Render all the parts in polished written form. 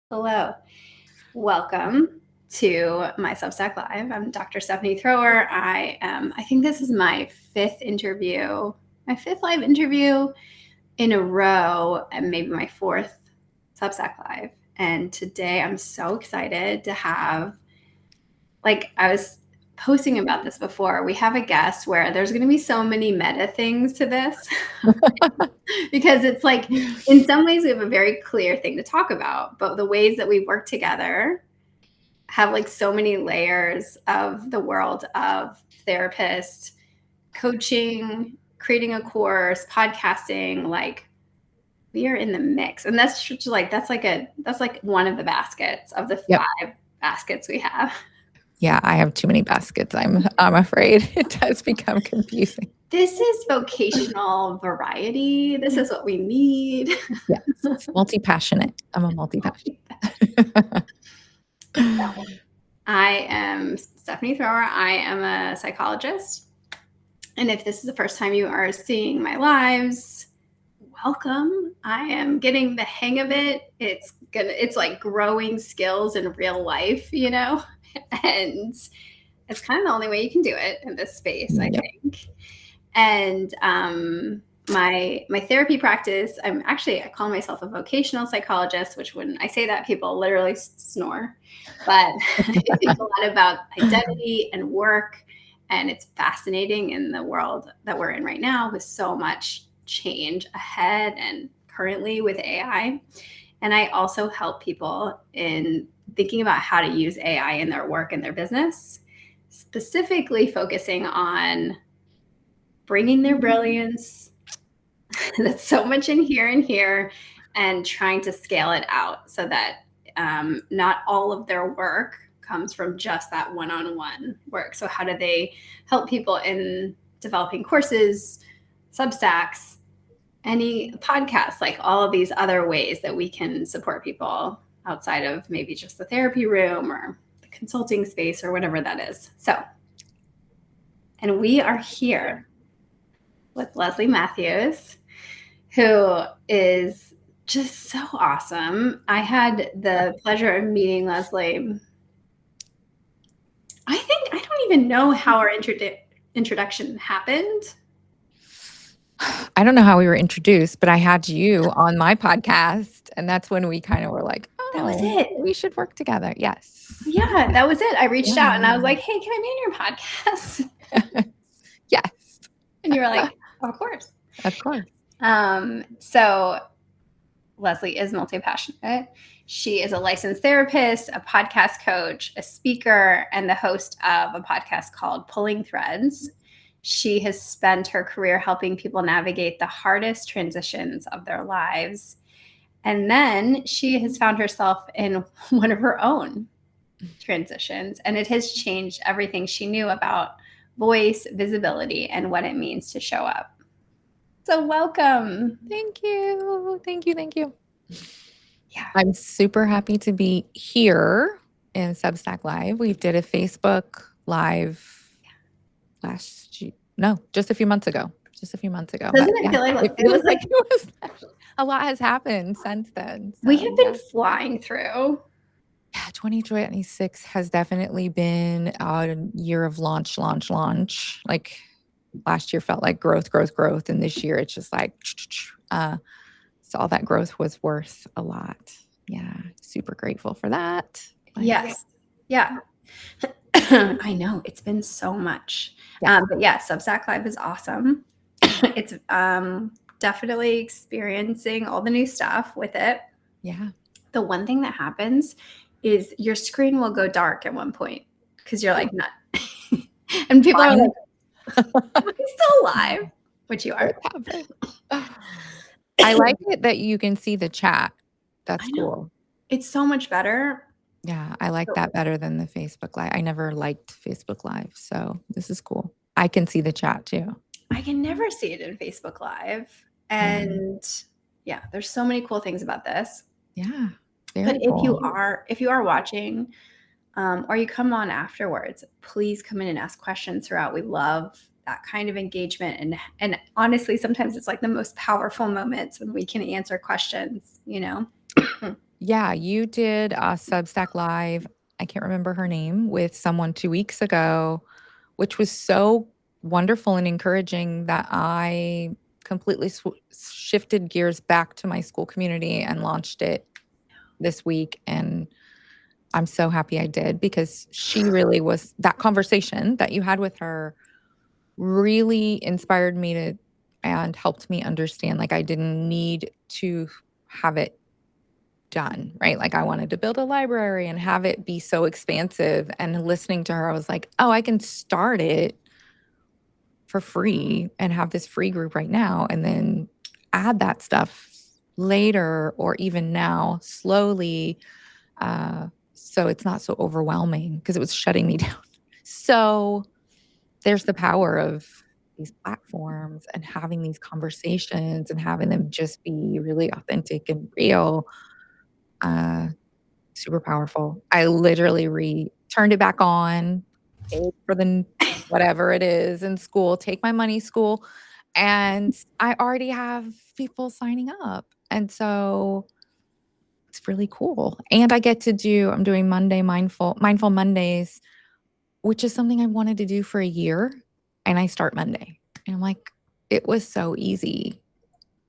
Hello. Welcome to my Substack Live. I'm Dr. Stephanie Thrower. I think this is my fifth live interview in a row, and maybe my fourth Substack Live. And today I'm so excited to have, I was posting about this before, we have a guest where there's going to be so many meta things to this because it's like, in some ways we have a very clear thing to talk about, but the ways that we work together have like so many layers of the world of therapist, coaching, creating a course, podcasting. Like, we are in the mix, and that's like one of the baskets of the five baskets we have. Yeah, I have too many baskets. I'm afraid it does become confusing. This is vocational variety. This is what we need. Yes, multi-passionate. I'm a multi-passionate. I am Stephanie Thrower. I am a psychologist. And if this is the first time you are seeing my lives, welcome. I am getting the hang of it. It's like growing skills in real life, and it's kind of the only way you can do it in this space, I think. And my therapy practice, I call myself a vocational psychologist, which when I say that, people literally snore. But I think a lot about identity and work, and it's fascinating in the world that we're in right now with so much change ahead and currently with AI. And I also help people in thinking about how to use AI in their work and their business, specifically focusing on bringing their brilliance. That's so much in here, and trying to scale it out so that not all of their work comes from just that one-on-one work. So how do they help people in developing courses, Substacks, any podcasts, like all of these other ways that we can support people outside of maybe just the therapy room or the consulting space or whatever that is. So, and we are here with Leslie Mathews, who is just so awesome. I had the pleasure of meeting Leslie. I don't even know how our introduction happened. I don't know how we were introduced, but I had you on my podcast, and that's when we kind of were like, oh, that was it. We should work together. Yes. Yeah, that was it. I reached out and I was like, hey, can I be in your podcast? Yes. And you were like, of course. Of course. So Leslie is multi-passionate. She is a licensed therapist, a podcast coach, a speaker, and the host of a podcast called Pulling Threads. She has spent her career helping people navigate the hardest transitions of their lives. And then she has found herself in one of her own transitions, and it has changed everything she knew about voice, visibility, and what it means to show up. So welcome. Thank you. Yeah. I'm super happy to be here in Substack Live. We did a Facebook Live just a few months ago. Doesn't it feel like it was like a lot has happened since then. So, we have been flying through. Yeah, 2026 has definitely been a year of launch. Like last year felt like growth. And this year it's just like, so all that growth was worth a lot. Yeah. Super grateful for that. Yes. Yeah. I know it's been so much. Yeah. But yeah, Substack Live is awesome. It's definitely experiencing all the new stuff with it. Yeah. The one thing that happens is your screen will go dark at one point because you're like, not. And people are like, am I still alive? Which you are. I like it that you can see the chat. That's cool. It's so much better. Yeah, I like that better than the Facebook Live. I never liked Facebook Live, so this is cool. I can see the chat too. I can never see it in Facebook Live. And yeah, there's so many cool things about this. Yeah. But cool. if you are watching, or you come on afterwards, please come in and ask questions throughout. We love that kind of engagement. And honestly, sometimes it's like the most powerful moments when we can answer questions, Yeah, you did a Substack Live, I can't remember her name, with someone 2 weeks ago, which was so wonderful and encouraging that I completely shifted gears back to my school community and launched it this week, and I'm so happy I did because she really was that conversation that you had with her really inspired me to and helped me understand, like, I didn't need to have it done, right? Like I wanted to build a library and have it be so expansive. And listening to her, I was like, oh, I can start it for free and have this free group right now and then add that stuff later or even now slowly. So it's not so overwhelming because it was shutting me down. So there's the power of these platforms and having these conversations and having them just be really authentic and real. Uh, Super powerful. I literally turned it back on, paid for the whatever it is in school, take my money school, and I already have people signing up. And so it's really cool. And I get to I'm doing mindful Mondays, which is something I wanted to do for a year. And I start Monday. And I'm like, it was so easy.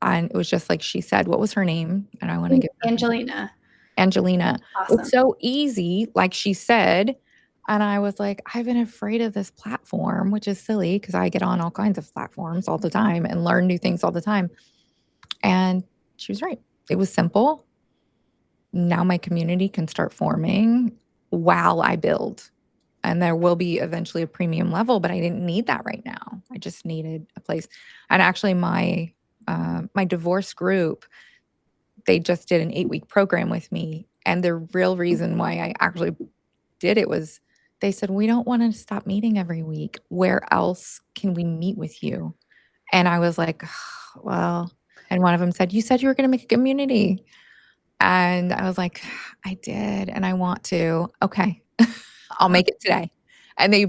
And it was just like she said, what was her name? And I want to give her Angelina. Angelina. Awesome. It's so easy, like she said. And I was like, I've been afraid of this platform, which is silly because I get on all kinds of platforms all the time and learn new things all the time. And she was right. It was simple. Now my community can start forming while I build. And there will be eventually a premium level, but I didn't need that right now. I just needed a place. And actually, my divorce group, they just did an 8-week program with me. And the real reason why I actually did it was they said, we don't want to stop meeting every week. Where else can we meet with you? And I was like, well, and one of them said, you said you were going to make a community. And I was like, I did. And I want to. Okay, I'll make it today. And they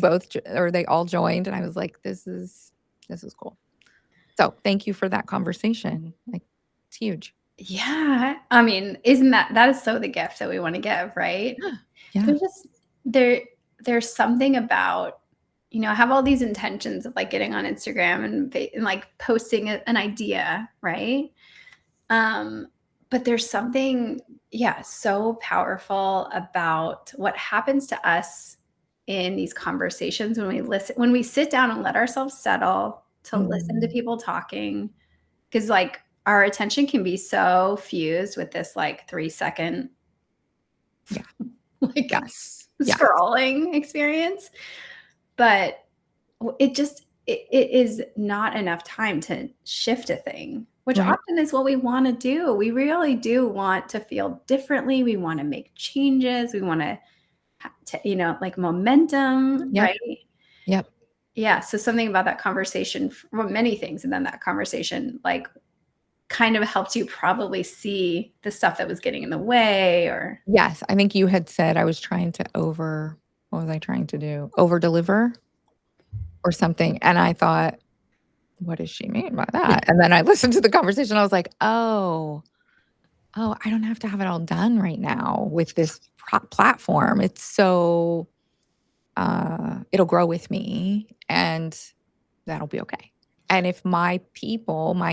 all joined. And I was like, this is cool. So thank you for that conversation. Like, it's huge. Yeah. I mean, isn't that is so the gift that we want to give, right? Yeah. There's something about, I have all these intentions of like getting on Instagram and like posting an idea, right? But there's something, so powerful about what happens to us in these conversations when we sit down and let ourselves settle to listen to people talking. Because like our attention can be so fused with this like 3-second like scrolling experience. But it is not enough time to shift a thing, which often is what we want to do. We really do want to feel differently. We want to make changes. We want to, like momentum, right? Yep. Yeah. So something about that conversation, well, many things. And then that conversation, like, kind of helped you probably see the stuff that was getting in the way or. Yes. I think you had said I was trying to what was I trying to do? Over deliver or something. And I thought, what does she mean by that? And then I listened to the conversation. I was like, oh, I don't have to have it all done right now with this platform. It's so, it'll grow with me and that'll be okay. And if my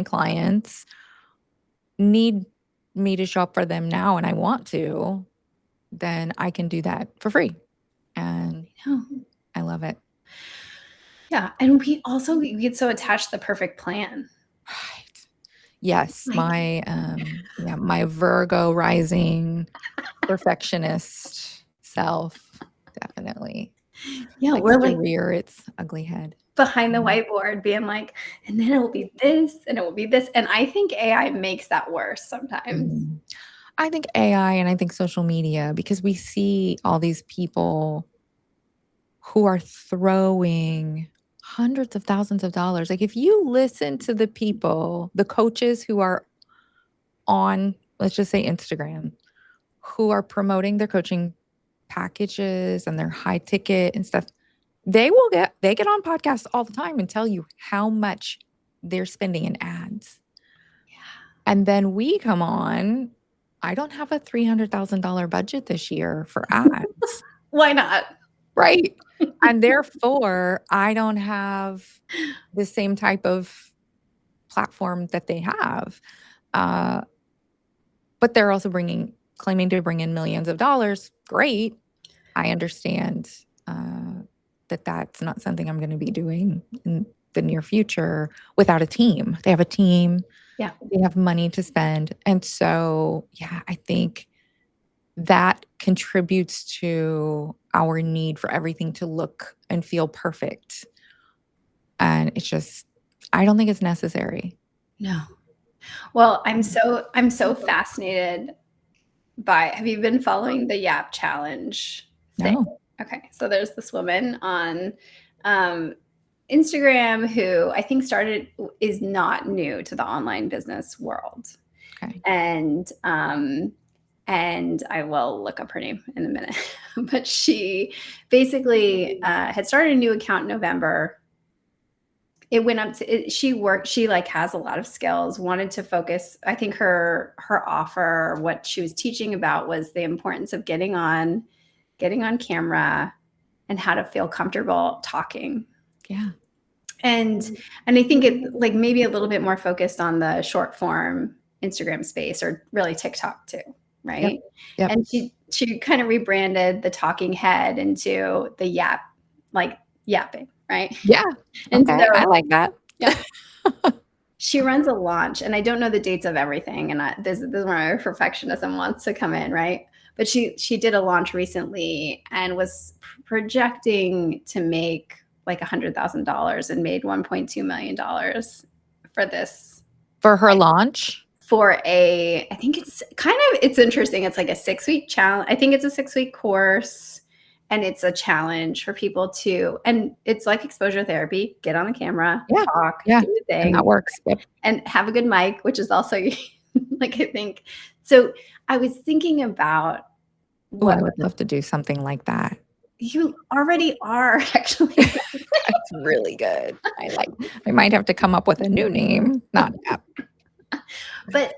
clients need me to show up for them now and I want to, then I can do that for free. And I love it. Yeah. And we get so attached to the perfect plan. Right. Yes. My Virgo rising perfectionist self, definitely. Yeah. Like we're to rear its ugly head behind the whiteboard being like, and then it will be this and it will be this. And I think AI makes that worse sometimes. I think AI and I think social media, because we see all these people who are throwing hundreds of thousands of dollars. Like if you listen to the coaches who are on, let's just say Instagram, who are promoting their coaching packages and their high ticket and stuff, they get on podcasts all the time and tell you how much they're spending in ads. Yeah. And then we come on, I don't have a $300,000 budget this year for ads. Why not? Right. And therefore, I don't have the same type of platform that they have. Uh, but they're also claiming to bring in millions of dollars. Great. I understand that that's not something I'm going to be doing in the near future without a team. They have a team. Yeah. They have money to spend. And so, yeah, I think that contributes to our need for everything to look and feel perfect. And it's just, I don't think it's necessary. No. Well, I'm so fascinated by, have you been following the Yap Challenge thing? No. Okay. So there's this woman on Instagram who I think is not new to the online business world. Okay. And I will look up her name in a minute. But she basically had started a new account in November. It went up to she like has a lot of skills, wanted to focus. I think her offer, what she was teaching about, was the importance of getting on camera and how to feel comfortable talking. Yeah. And I think it like maybe a little bit more focused on the short form Instagram space, or really TikTok too, right? Yep. And she kind of rebranded the talking head into the yapping, right? Yeah. And okay. so, I like that. Yeah. She runs a launch, and I don't know the dates of everything. And this is where my perfectionism wants to come in, right? But she did a launch recently and was projecting to make like $100,000 and made $1.2 million for this. For her launch? I think it's interesting. It's like a 6-week challenge. I think it's a 6-week course, and it's a challenge for people and it's like exposure therapy. Get on the camera, talk, do a thing. And that works. Yep. And have a good mic, which is also like, I think. So I was thinking about I would love to do something like that. You already are, actually. That's really good. I might have to come up with a new name, not app. But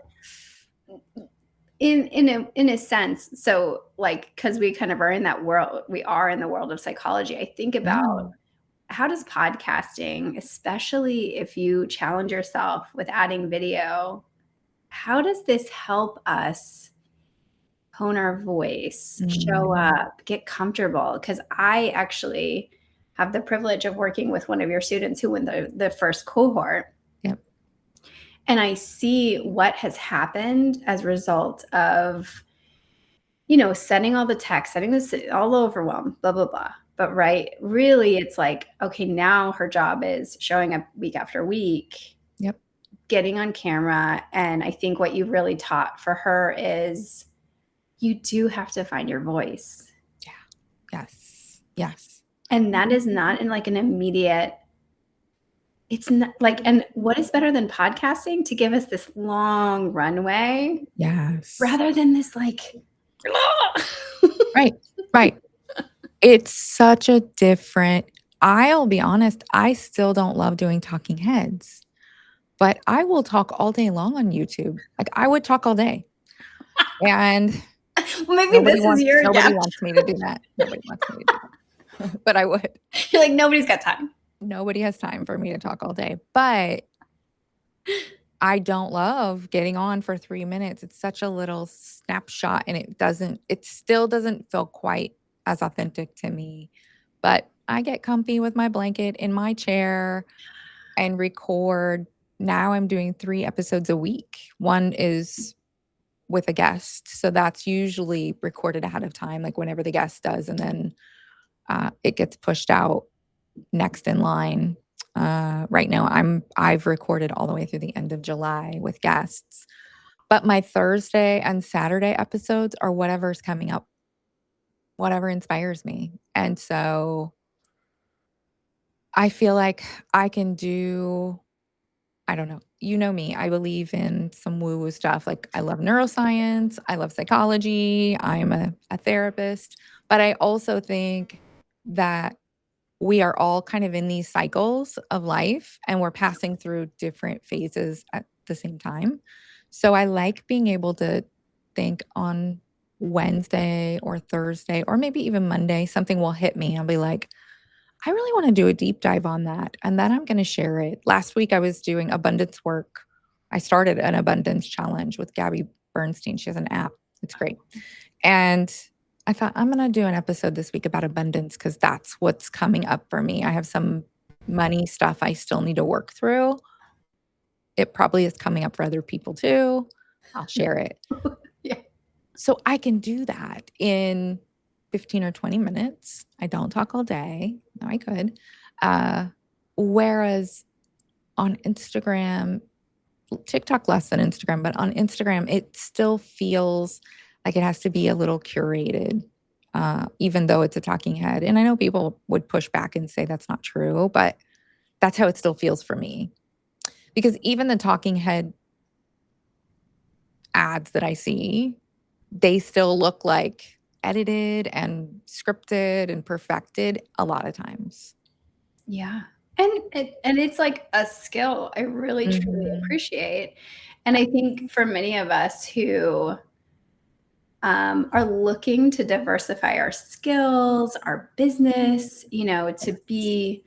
in a sense, so like, because we kind of are in that world, we are in the world of psychology. I think about how does podcasting, especially if you challenge yourself with adding video, how does this help us hone our voice, show up, get comfortable? Because I actually have the privilege of working with one of your students who went the first cohort. Yep. And I see what has happened as a result of, setting all the text, setting this all overwhelmed, blah, blah, blah. But really it's like, okay, now her job is showing up week after week. Yep. Getting on camera. And I think what you've really taught for her is you do have to find your voice. Yeah. Yes. And that is not in like an immediate, it's not like, and what is better than podcasting to give us this long runway? Yes. Rather than this like, Right. It's such a different, I'll be honest, I still don't love doing talking heads, but I will talk all day long on YouTube. Like I would talk all day. And well, maybe this is your Nobody wants me to do that. Nobody wants me to do that. But I would. You're like, nobody's got time. Nobody has time for me to talk all day. But I don't love getting on for 3 minutes. It's such a little snapshot, and it still doesn't feel quite as authentic to me. But I get comfy with my blanket in my chair and record. Now I'm doing 3 episodes a week. One is with a guest. So that's usually recorded ahead of time, like whenever the guest does. And then it gets pushed out next in line. Right now I've recorded all the way through the end of July with guests. But my Thursday and Saturday episodes are whatever's coming up, whatever inspires me. And so I feel like I can do, I don't know. You know me. I believe in some woo-woo stuff. Like I love neuroscience. I love psychology. I'm a therapist. But I also think that we are all kind of in these cycles of life, and we're passing through different phases at the same time. So I like being able to think on Wednesday or Thursday or maybe even Monday, something will hit me. I'll be like, I really want to do a deep dive on that. And then I'm going to share it. Last week, I was doing abundance work. I started an abundance challenge with Gabby Bernstein. She has an app. It's great. And I thought I'm going to do an episode this week about abundance because that's what's coming up for me. I have some money stuff I still need to work through. It probably is coming up for other people too. I'll share it. Yeah. So I can do that in 15 or 20 minutes. I don't talk all day. No, I could. Whereas on Instagram, TikTok less than Instagram, but on Instagram, it still feels like it has to be a little curated, even though it's a talking head. And I know people would push back and say that's not true, but that's how it still feels for me. Because even the talking head ads that I see, they still look like edited and scripted and perfected a lot of times. Yeah. And it's like a skill I really truly appreciate. And I think for many of us who are looking to diversify our skills, our business, to be,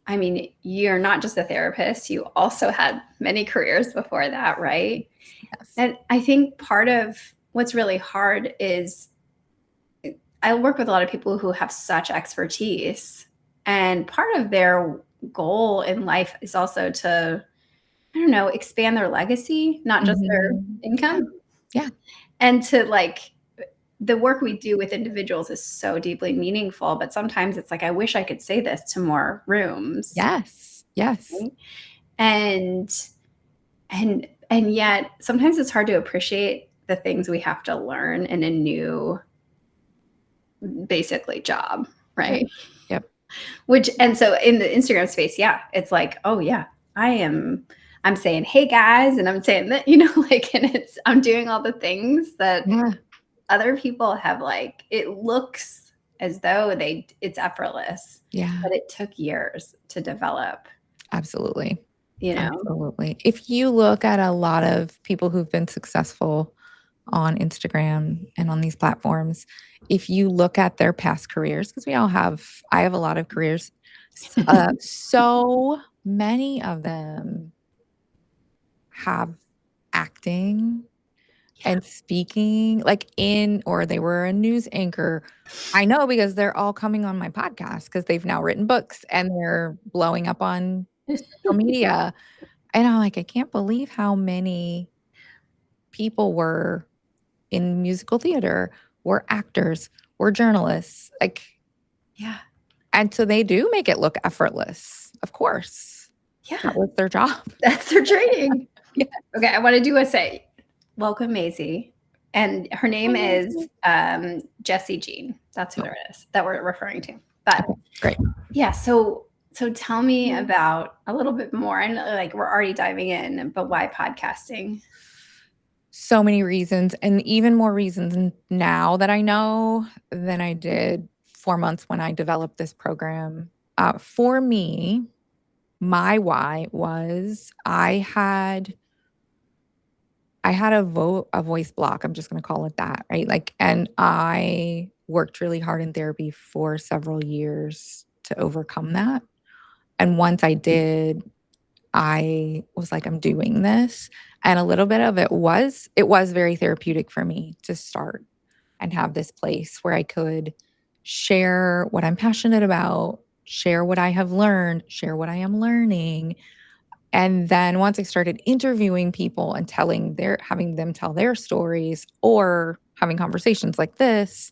I mean, you're not just a therapist, you also had many careers before that, right? Yes. And I think part of what's really hard is I work with a lot of people who have such expertise, and part of their goal in life is also to, I don't know, expand their legacy, not just their income. Yeah. And to the work we do with individuals is so deeply meaningful, but sometimes it's like, I wish I could say this to more rooms. Yes. Yes. Right? And yet sometimes it's hard to appreciate the things we have to learn in a new, basically, job, right? Yep. And so in the Instagram space, yeah, it's like, oh yeah, I'm saying, hey guys, and I'm saying that, and I'm doing all the things that other people have, it looks as though it's effortless. Yeah. But it took years to develop. Absolutely. Absolutely. If you look at a lot of people who've been successful on Instagram and on these platforms, if you look at their past careers, because I have a lot of careers, so many of them have acting and speaking or they were a news anchor. I know because they're all coming on my podcast because they've now written books and they're blowing up on social media. And I'm like, I can't believe how many people were in musical theater, were actors, were journalists. Yeah. And so they do make it look effortless, of course. Yeah. That was their job. That's their training. Yeah. Okay, I want to do a say. Welcome, Maisie. And her name is Jessie Jean. That's who it is that we're referring to. But great. Yeah. So tell me about a little bit more. I know we're already diving in, but why podcasting? So many reasons, and even more reasons now that I know than I did 4 months when I developed this program. For me, my why was I had a voice block. I'm just going to call it that, right? And I worked really hard in therapy for several years to overcome that. And once I did, I was like, I'm doing this. And a little bit of it was very therapeutic for me to start and have this place where I could share what I'm passionate about, share what I have learned, share what I am learning. And then once I started interviewing people and having them tell their stories or having conversations like this,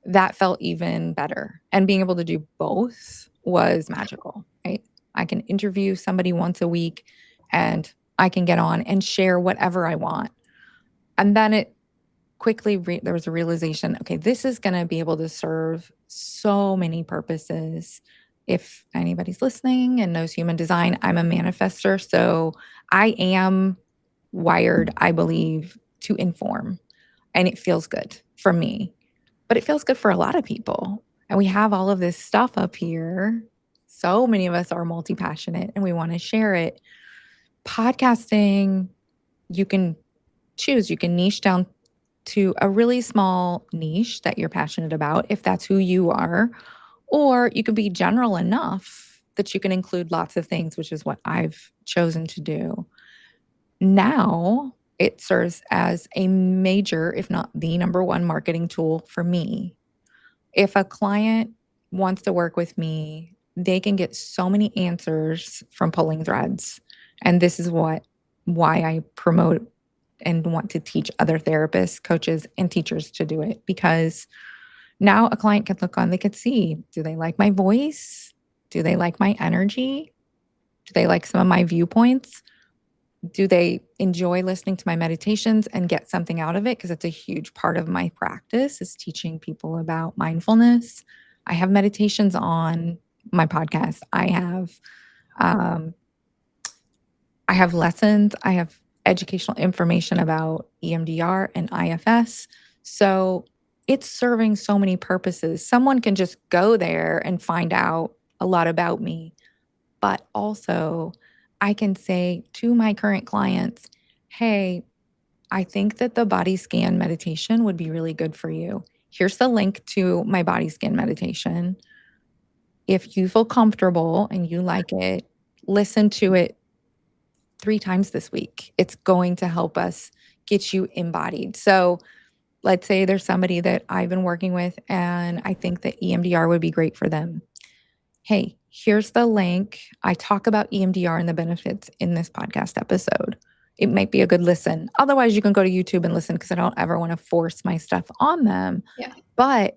that felt even better. And being able to do both was magical, right? I can interview somebody once a week and I can get on and share whatever I want. And then it quickly, there was a realization, okay, this is going to be able to serve so many purposes. If anybody's listening and knows human design, I'm a manifester. So I am wired, I believe, to inform. And it feels good for me. But it feels good for a lot of people. And we have all of this stuff up here. So many of us are multi-passionate and we want to share it. Podcasting, you can choose. You can niche down to a really small niche that you're passionate about, if that's who you are, or you can be general enough that you can include lots of things, which is what I've chosen to do. Now it serves as a major, if not the number one marketing tool for me. If a client wants to work with me, they can get so many answers from pulling threads. And this is why I promote and want to teach other therapists, coaches, and teachers to do it, because now a client can look on, they could see, do they like my voice? Do they like my energy? Do they like some of my viewpoints? Do they enjoy listening to my meditations and get something out of it? Because it's a huge part of my practice is teaching people about mindfulness. I have meditations on my podcast. Um, I have lessons. I have educational information about EMDR and IFS. So it's serving so many purposes. Someone can just go there and find out a lot about me, but also I can say to my current clients, hey, I think that the body scan meditation would be really good for you. Here's the link to my body scan meditation. If you feel comfortable and you like it, listen to it 3 times this week. It's going to help us get you embodied. So let's say there's somebody that I've been working with and I think that EMDR would be great for them. Hey, here's the link. I talk about EMDR and the benefits in this podcast episode. It might be a good listen. Otherwise, you can go to YouTube and listen, because I don't ever want to force my stuff on them. Yeah. But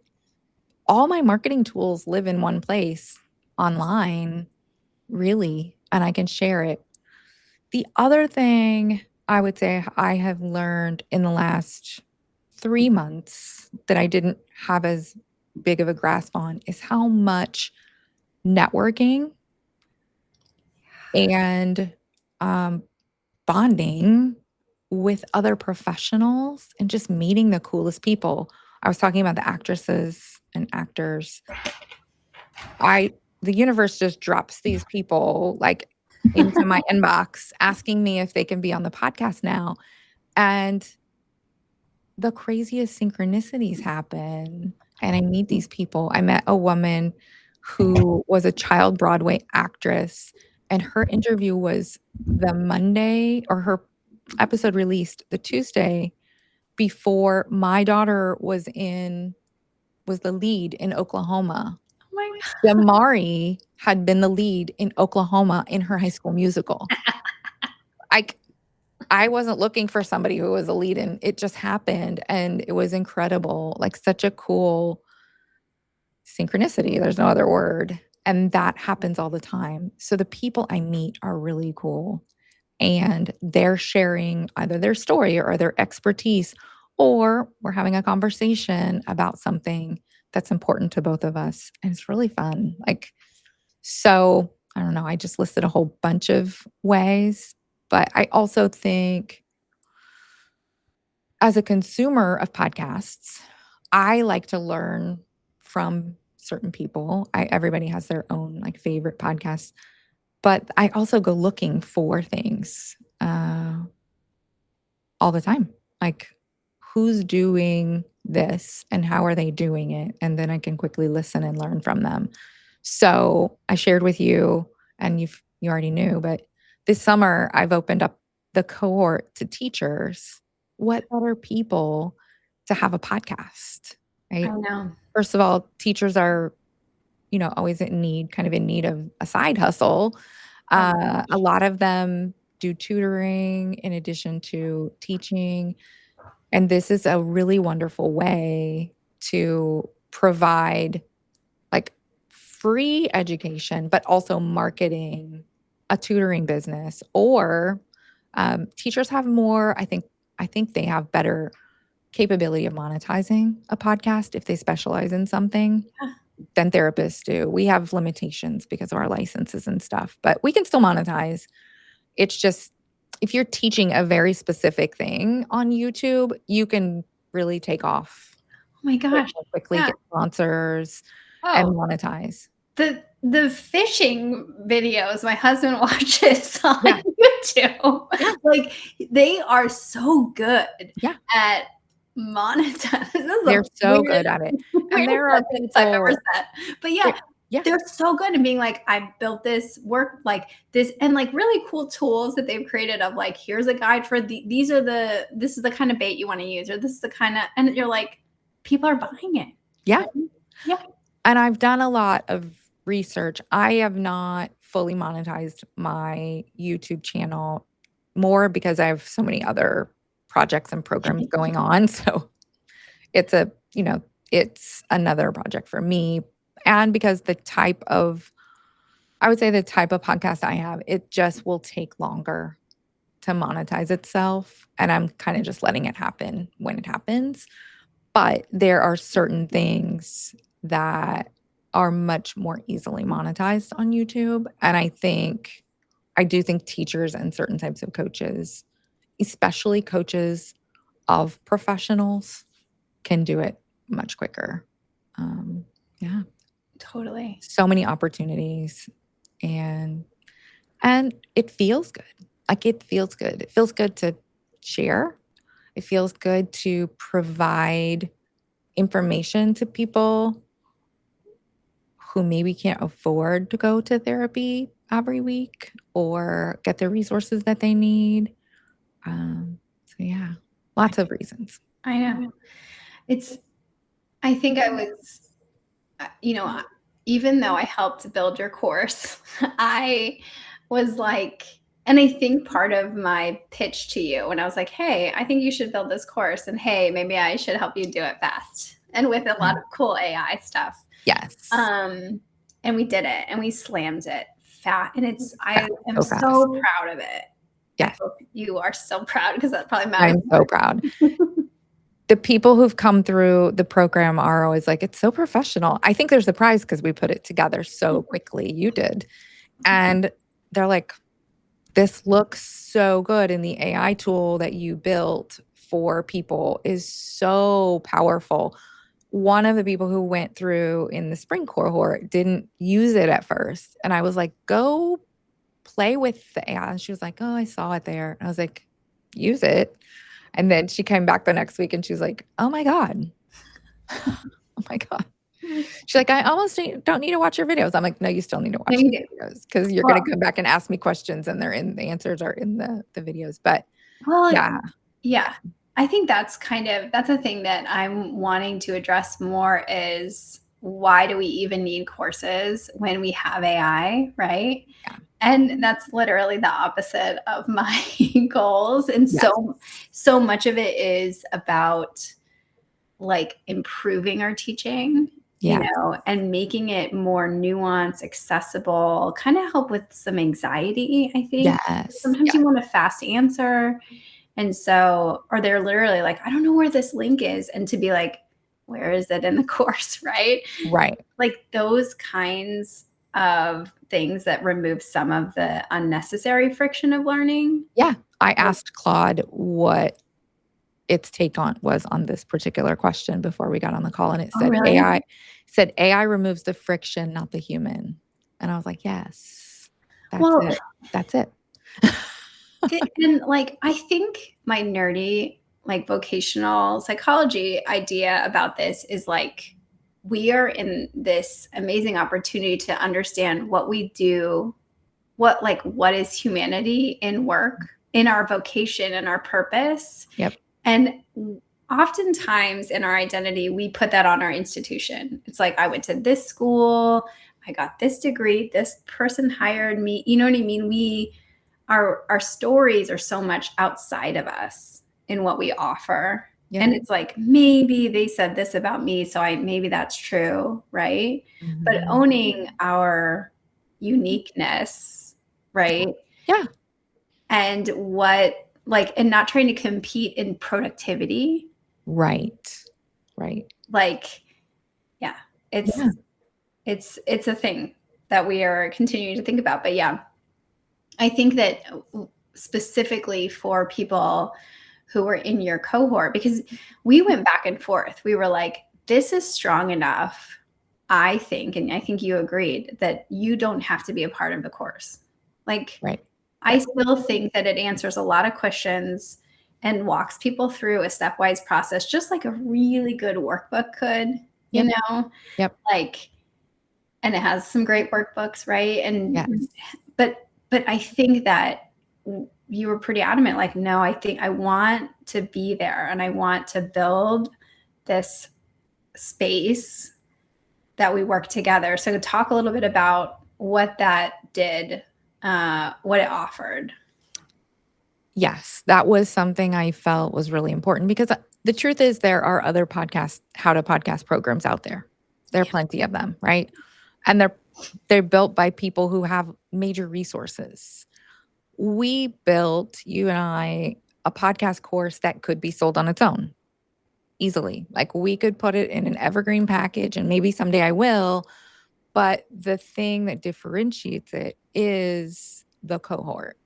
all my marketing tools live in one place online, really, and I can share it. The other thing I would say I have learned in the last 3 months that I didn't have as big of a grasp on is how much networking and bonding with other professionals and just meeting the coolest people. I was talking about the actresses and actors. The universe just drops these people like into my inbox asking me if they can be on the podcast now. And the craziest synchronicities happen. And I meet these people. I met a woman who was a child Broadway actress, and her interview was the Monday, or her episode released the Tuesday before my daughter was the lead in Oklahoma. Oh my Damari had been the lead in Oklahoma in her High School Musical. I wasn't looking for somebody who was a lead in. It just happened, and it was incredible. Like, such a cool synchronicity. There's no other word. And that happens all the time. So the people I meet are really cool, and they're sharing either their story or their expertise, or we're having a conversation about something that's important to both of us. And it's really fun. So I don't know. I just listed a whole bunch of ways, but I also think as a consumer of podcasts, I like to learn from certain people. Everybody has their own favorite podcasts, but I also go looking for things all the time. Like, who's doing this and how are they doing it? And then I can quickly listen and learn from them. So I shared with you, and you already knew, but this summer I've opened up the cohort to teachers. What better people to have a podcast, right? I know. First of all, teachers are, always kind of in need of a side hustle. A lot of them do tutoring in addition to teaching. And this is a really wonderful way to provide free education, but also marketing a tutoring business. Or teachers have more, I think they have better capability of monetizing a podcast if they specialize in something than therapists do. We have limitations because of our licenses and stuff, but we can still monetize. It's just, if you're teaching a very specific thing on YouTube, you can really take off. Oh my gosh. Quickly get sponsors and monetize. The fishing videos my husband watches on YouTube, they are so good at monetize. This is They're the so good at it. And weirdest there are sentence I've ever people said. But yeah, yeah. they're so good at being like, I built this work like this, and like really cool tools that they've created of like, here's a guide for this is the kind of bait you want to use, or this is the kind of, and you're like, people are buying it. Yeah. Right? Yeah. And I've done a lot of research. I have not fully monetized my YouTube channel, more because I have so many other projects and programs going on. So it's it's another project for me. And because I would say the type of podcast I have, it just will take longer to monetize itself. And I'm kind of just letting it happen when it happens. But there are certain things that are much more easily monetized on YouTube. And I do think teachers and certain types of coaches, especially coaches of professionals, can do it much quicker. Yeah. Totally. So many opportunities, and it feels good. Like, it feels good. It feels good to share. It feels good to provide information to people who maybe can't afford to go to therapy every week or get the resources that they need. So yeah, lots of reasons. I know. I think I was, even though I helped build your course, I was like, and I think part of my pitch to you when I was like, hey, I think you should build this course, and hey, maybe I should help you do it fast and with a lot of cool AI stuff. Yes. And we did it, and we slammed it fast. And I am so proud of it. Yes. You are so proud, because that probably I'm matters. so proud. The people who've come through the program are always like, it's so professional. I think there's a prize because we put it together so quickly. You did. And they're like, this looks so good. And the AI tool that you built for people is so powerful. One of the people who went through in the spring cohort didn't use it at first. And I was like, go play with the AI. And she was like, oh, I saw it there. And I was like, use it. And then she came back the next week and she was like, oh my God. Oh my God. She's like, I almost don't need to watch your videos. I'm like, no, you still need to watch the videos, because you're going to come back and ask me questions, and the answers are in the videos. But yeah. I think that's a thing that I'm wanting to address more, is why do we even need courses when we have AI, right? Yeah. And that's literally the opposite of my goals. And so much of it is about like improving our teaching, and making it more nuanced, accessible, kind of help with some anxiety, I think. Yes. Sometimes you want a fast answer. And so, or they're literally like, I don't know where this link is. And to be like, where is it in the course? Right. Right. Like those kinds of things that remove some of the unnecessary friction of learning. Yeah. I asked Claude what its take was on this particular question before we got on the call. And it said, AI removes the friction, not the human. And I was like, yes, that's it. And like, I think my nerdy, like vocational psychology idea about this is like, we are in this amazing opportunity to understand what we do, what is humanity in work, in our vocation and our purpose. Yep. And oftentimes in our identity, we put that on our institution. It's like, I went to this school, I got this degree, this person hired me. You know what I mean? Our stories are so much outside of us in what we offer. Yep. And it's like, maybe they said this about me, so maybe that's true, right? Mm-hmm. But owning our uniqueness, right? Yeah. And and not trying to compete in productivity. Right. Like, yeah, it's a thing that we are continuing to think about. But yeah, I think that specifically for people who were in your cohort, because we went back and forth, we were like, this is strong enough, I think, and I think you agreed, that you don't have to be a part of the course. Like, right. I still think that it answers a lot of questions and walks people through a stepwise process, just like a really good workbook could, you know, like, and it has some great workbooks, right? And but I think that you were pretty adamant, like, no, I think I want to be there and I want to build this space that we work together. So talk a little bit about what that did, what it offered. Yes, that was something I felt was really important because the truth is there are other podcast, how to podcast programs out there. There are plenty of them, right? And they're built by people who have major resources. We built, you and I, a podcast course that could be sold on its own easily. Like we could put it in an evergreen package and maybe someday I will. But the thing that differentiates it is the cohort.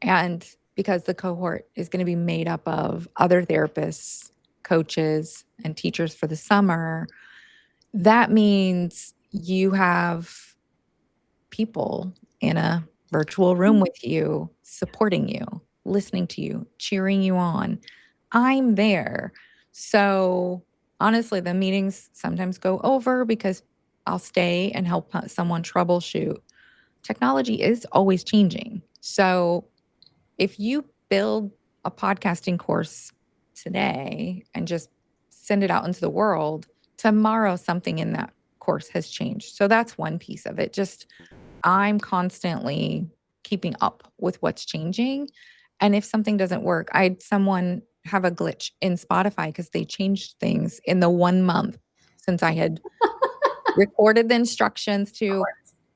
And because the cohort is going to be made up of other therapists, coaches, and teachers for the summer, that means you have people in a virtual room with you, supporting you, listening to you, cheering you on. I'm there. So honestly, the meetings sometimes go over because I'll stay and help someone troubleshoot. Technology is always changing. So if you build a podcasting course today and just send it out into the world, tomorrow something in that course has changed. So that's one piece of it. Just I'm constantly keeping up with what's changing. And if something doesn't work, I had someone have a glitch in Spotify because they changed things in the 1 month since I had recorded the instructions to.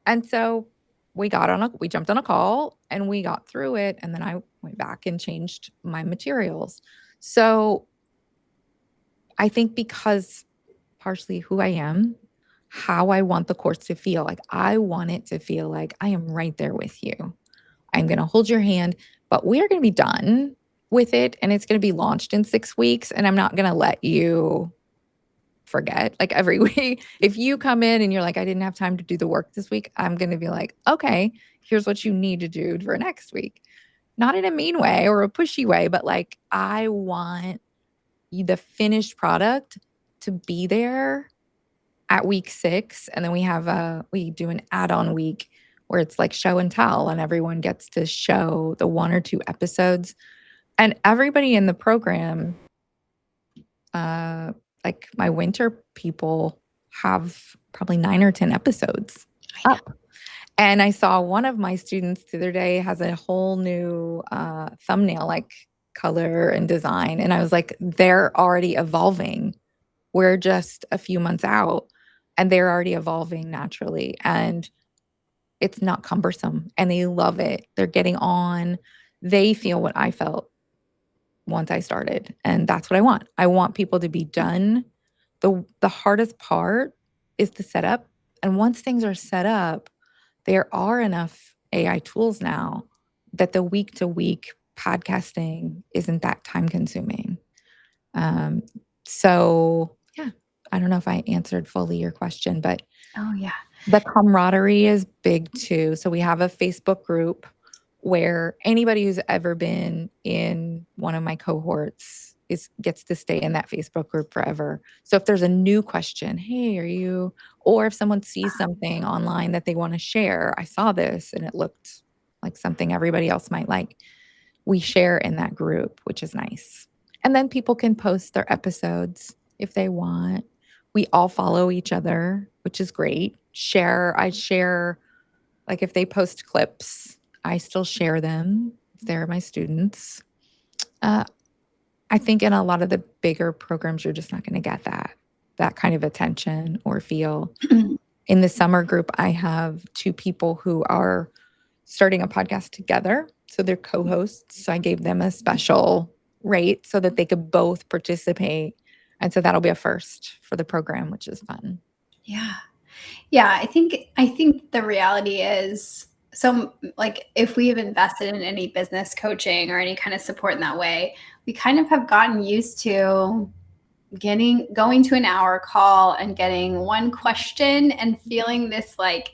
And so we jumped on a call and we got through it. And then I went back and changed my materials. So I think because partially who I am, how I want the course to feel, like I want it to feel like I am right there with you. I'm going to hold your hand, but we are going to be done with it. And it's going to be launched in 6 weeks. And I'm not going to let you forget like every week. If you come in and you're like, I didn't have time to do the work this week, I'm going to be like, okay, here's what you need to do for next week. Not in a mean way or a pushy way, but like, I want the finished product to be there at week 6. And then we do an add-on week where it's like show and tell and everyone gets to show the 1 or 2 episodes. And everybody in the program, like my winter people have probably 9 or 10 episodes up. And I saw one of my students the other day has a whole new thumbnail, like color and design. And I was like, they're already evolving. We're just a few months out and they're already evolving naturally. And it's not cumbersome and they love it. They're getting on. They feel what I felt once I started. And that's what I want. I want people to be done. The hardest part is the setup. And once things are set up, there are enough AI tools now that the week to week podcasting isn't that time consuming. So yeah, I don't know if I answered fully your question, but the camaraderie is big too. So we have a Facebook group where anybody who's ever been in one of my cohorts gets to stay in that Facebook group forever. So if there's a new question, hey, or if someone sees something online that they want to share, I saw this and it looked like something everybody else might like, we share in that group, which is nice. And then people can post their episodes if they want. We all follow each other, which is great. I share, like if they post clips, I still share them. They're my students. I think in a lot of the bigger programs, you're just not going to get that kind of attention or feel. In the summer group, I have 2 people who are starting a podcast together. So they're co-hosts. So I gave them a special rate so that they could both participate. And so that'll be a first for the program, which is fun. Yeah. Yeah. I think the reality is, so like if we've invested in any business coaching or any kind of support in that way, we kind of have gotten used to going to an hour call and getting one question and feeling this like,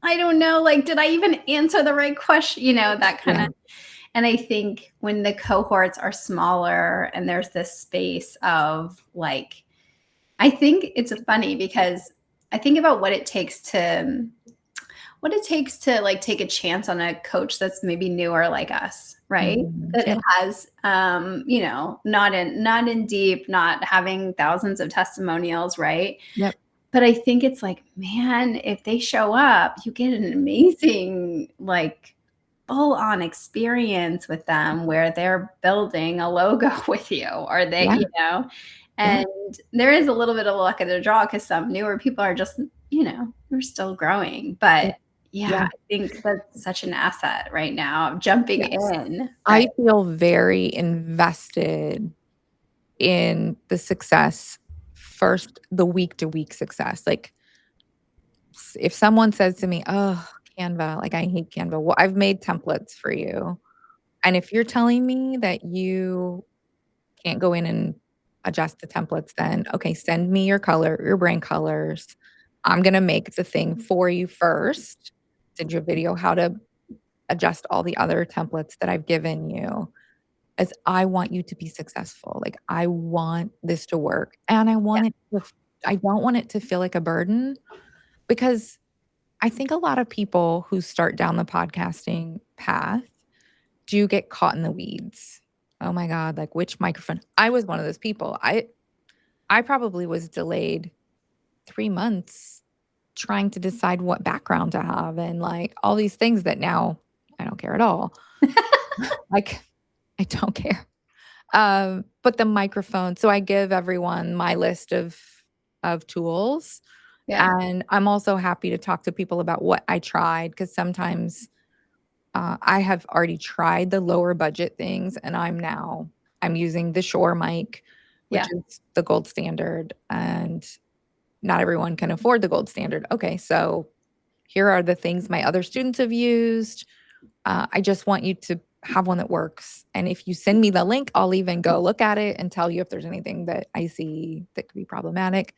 I don't know, like, did I even answer the right question? That kind of, And I think when the cohorts are smaller and there's this space of like, I think it's funny because I think about what it takes to like take a chance on a coach that's maybe newer like us, right? That Yeah. has not in deep, not having thousands of testimonials, right? Yep. But I think it's like, man, if they show up, you get an amazing like full on experience with them where they're building a logo with you or they, Yeah. Yeah. and there is a little bit of luck of the draw because some newer people are just, they're still growing. But yeah, Yeah. I think that's such an asset right now, jumping Yes. in. I feel very invested in the success first, the week to week success. Like if someone says to me, "Oh, Canva, like I hate Canva." Well, I've made templates for you. And if you're telling me that you can't go in and adjust the templates, then okay, send me your brand colors. I'm going to make the thing for you first. Send you a video how to adjust all the other templates that I've given you as I want you to be successful. Like I want this to work and I don't want it to feel like a burden because I think a lot of people who start down the podcasting path do get caught in the weeds. Oh my God, like which microphone? I was one of those people. I probably was delayed 3 months trying to decide what background to have and like all these things that now I don't care at all. Like I don't care. But the microphone, so I give everyone my list of tools. Yeah. And I'm also happy to talk to people about what I tried because sometimes I have already tried the lower budget things and I'm using the Shure mic, which Yeah. is the gold standard, and not everyone can afford the gold standard. Okay, so here are the things my other students have used. I just want you to have one that works. And if you send me the link, I'll even go look at it and tell you if there's anything that I see that could be problematic.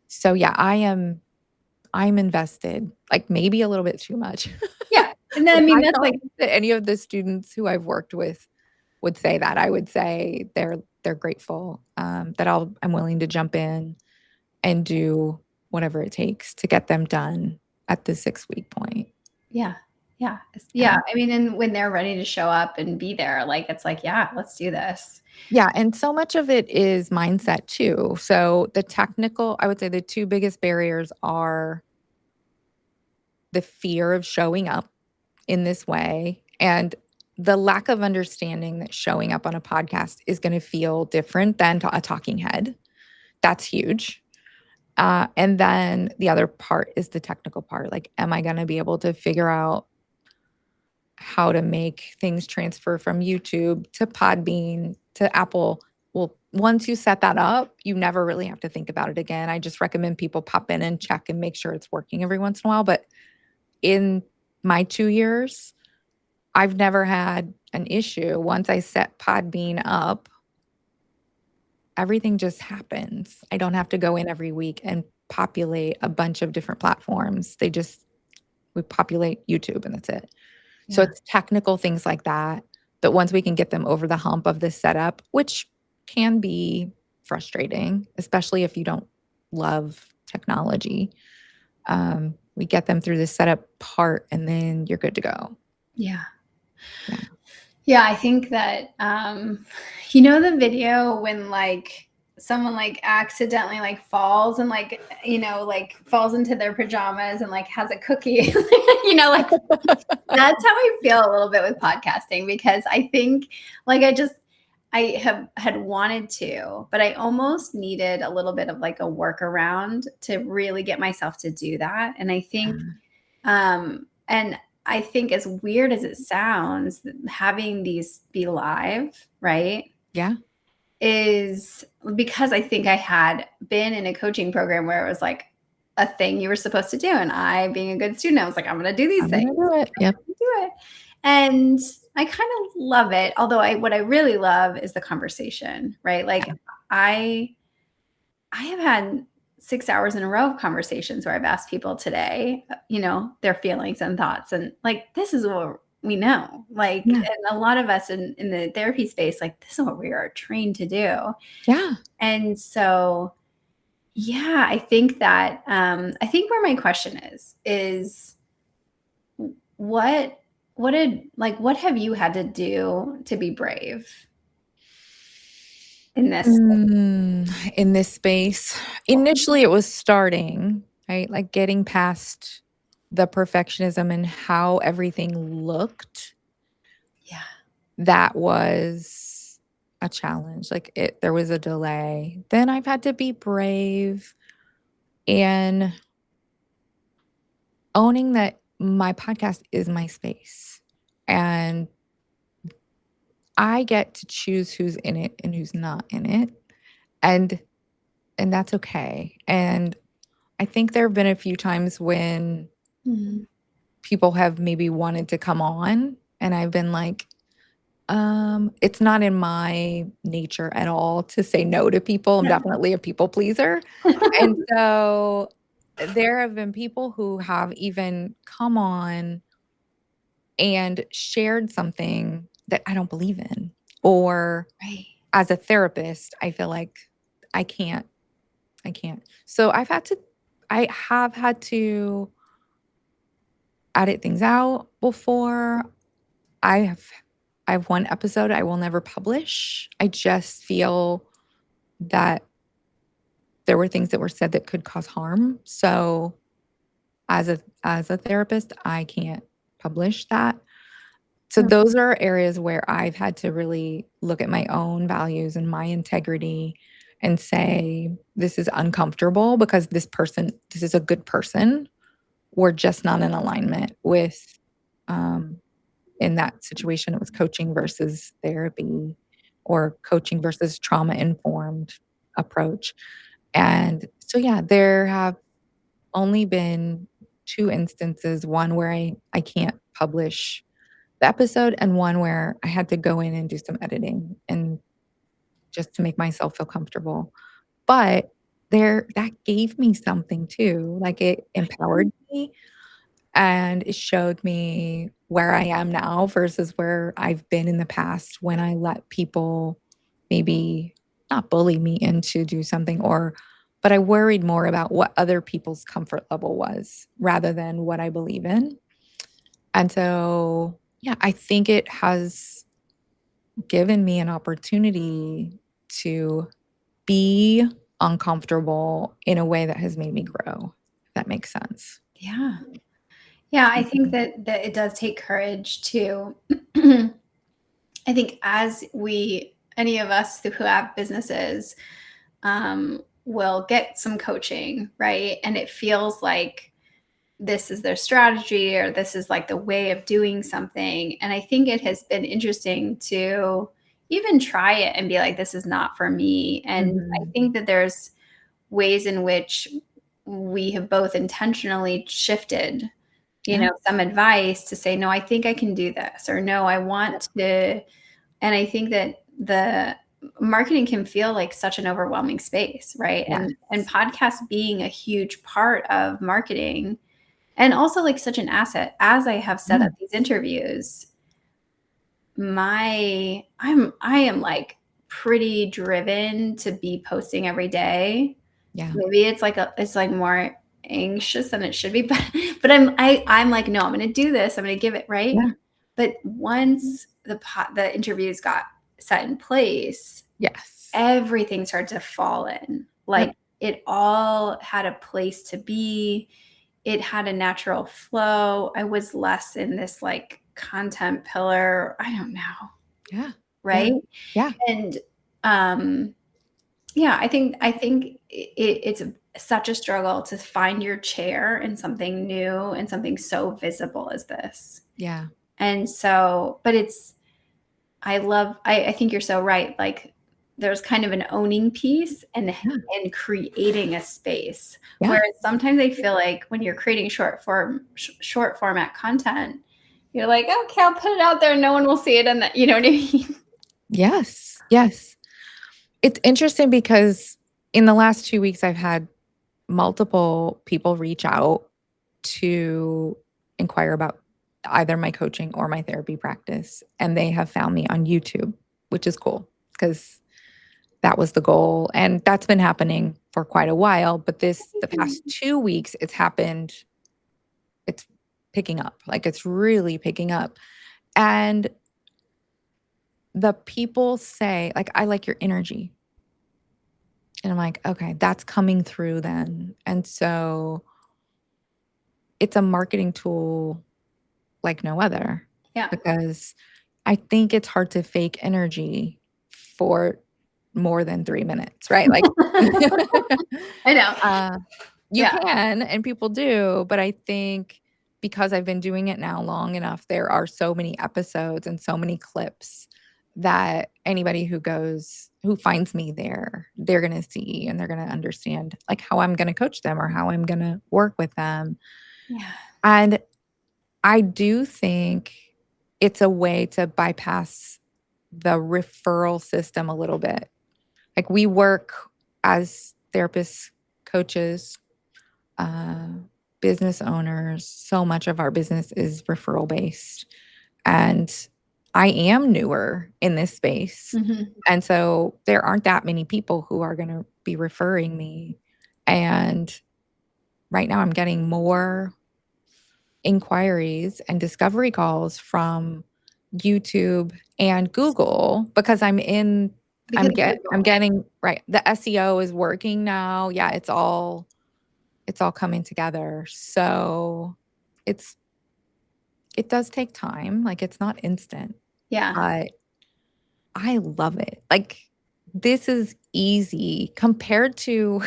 So yeah, I'm invested, like maybe a little bit too much. Yeah. And then, I But mean, I that's don't like, think that any of the students who I've worked with would say that. I would say they're grateful that I'm willing to jump in and do whatever it takes to get them done at the 6-week point. yeah. Yeah. Yeah. Yeah. I mean, and when they're ready to show up and be there, like, it's like, yeah, let's do this. Yeah, and so much of it is mindset too. So I would say the 2 biggest barriers are the fear of showing up in this way and the lack of understanding that showing up on a podcast is going to feel different than a talking head. That's huge. And then the other part is the technical part. Like, am I going to be able to figure out how to make things transfer from YouTube to Podbean to Apple? Well, once you set that up, you never really have to think about it again. I just recommend people pop in and check and make sure it's working every once in a while. But in my 2 years, I've never had an issue. Once I set Podbean up, everything just happens. I don't have to go in every week and populate a bunch of different platforms. We populate YouTube and that's it. So Yeah. it's technical things like that. But once we can get them over the hump of this setup, which can be frustrating, especially if you don't love technology, we get them through the setup part and then you're good to go. Yeah. Yeah. Yeah, I think that the video when like someone like accidentally like falls and like like falls into their pajamas and like has a cookie, like that's how I feel a little bit with podcasting because I think like I had wanted to, but I almost needed a little bit of like a workaround to really get myself to do that. And I think and I think as weird as it sounds, having these be live, right, Yeah. is because I think I had been in a coaching program where it was like a thing you were supposed to do. And I, being a good student, I was like, I'm going to do these I'm things. gonna do it. Yep. Do it. And I kind of love it. Although what I really love is the conversation, right? Like I have had 6 hours in a row of conversations where I've asked people today, their feelings and thoughts. And like, this is we know. Like, Yeah. and a lot of us in the therapy space, like, this is what we are trained to do. Yeah. And so, yeah, I think that, I think where my question is what what have you had to do to be brave in this? In this space, initially it was starting, right? Like getting past the perfectionism and how everything looked. Yeah. That was a challenge. Like there was a delay. Then I've had to be brave and owning that my podcast is my space and I get to choose who's in it and who's not in it. And that's okay. And I think there have been a few times when Mhm. people have maybe wanted to come on and I've been like, it's not in my nature at all to say no to people. I'm Yeah. definitely a people pleaser. And so there have been people who have even come on and shared something that I don't believe in. Or Right. as a therapist, I feel like I can't, I can't. So I have had to edit things out before. I have I have one episode I will never publish. I just feel that there were things that were said that could cause harm. So as a therapist, I can't publish that. So Mm. those are areas where I've had to really look at my own values and my integrity and say this is uncomfortable because this is a good person. We're just not in alignment with um in that situation, it was coaching versus therapy or coaching versus trauma informed approach. And so, yeah, there have only been two instances, one where I can't publish the episode and one where I had to go in and do some editing and just to make myself feel comfortable. But that gave me something too. Like it empowered me and it showed me where I am now versus where I've been in the past when I let people maybe not bully me into do something but I worried more about what other people's comfort level was rather than what I believe in. And so, yeah, I think it has given me an opportunity to be uncomfortable in a way that has made me grow, if that makes sense. Yeah. Yeah, I think that it does take courage to I think as any of us who have businesses, will get some coaching, right? And it feels like this is their strategy or this is like the way of doing something. And I think it has been interesting to even try it and be like, this is not for me. And I Mhm. think that there's ways in which we have both intentionally shifted, Yeah, some advice to say, no, I think I can do this, or no, I want to. And I think that the marketing can feel like such an overwhelming space, right? And yes. podcast being a huge part of marketing and also like such an asset. As I have set Yeah, up these interviews, I am like pretty driven to be posting every day. yeah, Maybe it's like more anxious than it should be, but I'm like, no, I'm gonna do this. I'm gonna give it right. yeah. But once the interviews got set in place, Yes. everything started to fall in. Yep. Like it all had a place to be. It had a natural flow. I was less in this like content pillar. I don't know, Yeah. Yeah. right? Yeah. And um yeah, I think it's such a struggle to find your chair in something new and something so visible as this. Yeah. And so, but I think you're so right. Like there's kind of an owning piece Yeah. and creating a space. Yeah. Whereas sometimes I feel like when you're creating short format content, you're like, okay, I'll put it out there. No one will see it. And that, you know what I mean? Yes. Yes. It's interesting because in the last 2 weeks, I've had multiple people reach out to inquire about either my coaching or my therapy practice. And they have found me on YouTube, which is cool because that was the goal. And that's been happening for quite a while. But the past 2 weeks, it's happened. It's picking up. Like it's really picking up. And the people say, like, I like your energy. And I'm like, okay, that's coming through then. And so it's a marketing tool like no other. Yeah. Because I think it's hard to fake energy for more than 3 minutes, right? Like, I know. You can, and people do, but I think because I've been doing it now long enough, there are so many episodes and so many clips that anybody who finds me there, they're going to see and they're going to understand like how I'm going to coach them or how I'm going to work with them. Yeah. And I do think it's a way to bypass the referral system a little bit. Like we work as therapists, coaches, business owners. So much of our business is referral based. And I am newer in this space. Mm-hmm. And so there aren't that many people who are going to be referring me. And right now I'm getting more inquiries and discovery calls from YouTube and Google because I'm getting right. The SEO is working now. Yeah, it's all coming together. So it does take time. Like it's not instant. Yeah. But I love it. Like this is easy compared to